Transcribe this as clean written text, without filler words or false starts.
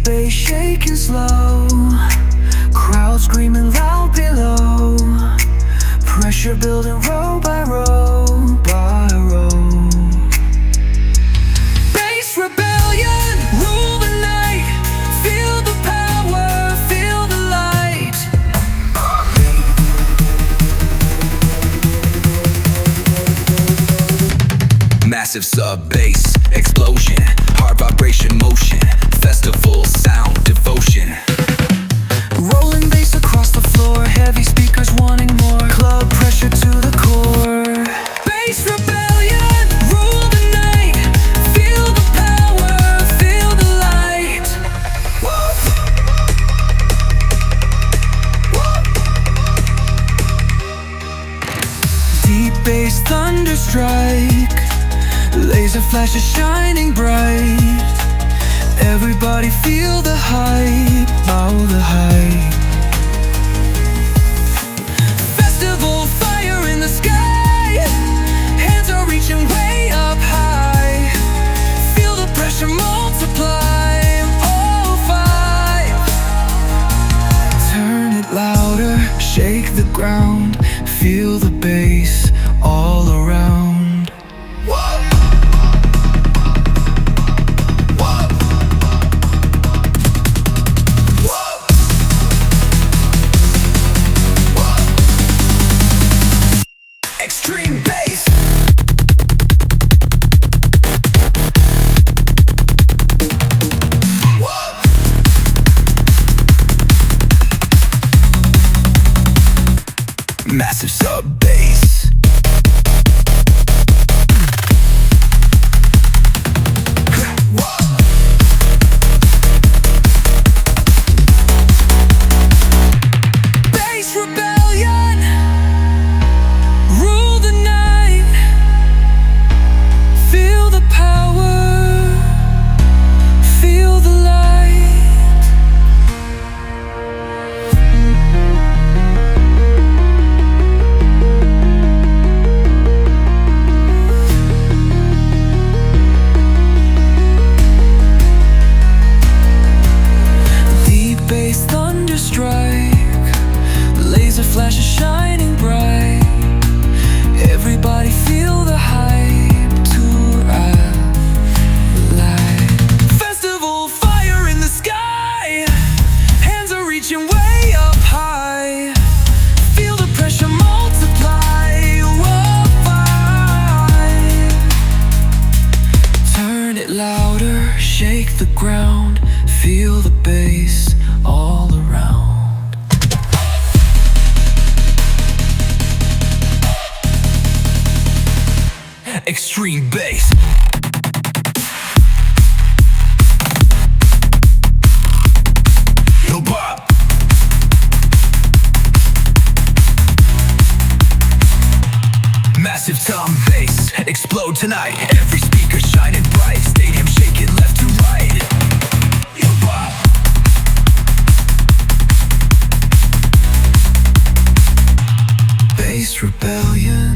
bass shaking slow, crowd screaming loud below, pressure building row by row by row. Bass rebellion, rule the night, feel the power, feel the light. Massive sub bass explosion, hard vibration motion, festival sound devotion. Rolling bass across the floor, heavy speakers wanting more, club pressure to the core. Bass rebellion, rule the night, feel the power, feel the light. Whoa. Whoa. Deep bass thunder strike, laser flashes shining bright. Everybody feel the hype, oh the hype. Festival fire in the sky, hands are reaching way up high. Feel the pressure multiply, oh five. Turn it louder, shake the ground, feel the bass all around. Extreme bass. Massive sub bass. Bass rebellion, rule the night, feel the power, feel the light. Deep bass thunder strike, laser flashes shining bright. Everybody feel the hype to light. Festival fire in the sky, hands are reaching way up high. Feel the pressure multiply, whoa, five. Turn it louder, shake the ground, feel the bass all around. Extreme bass. Hip hop. Massive tom bass, explode tonight. Every speaker shining bright, stadium shaking left to right. Hip hop. Bass rebellion.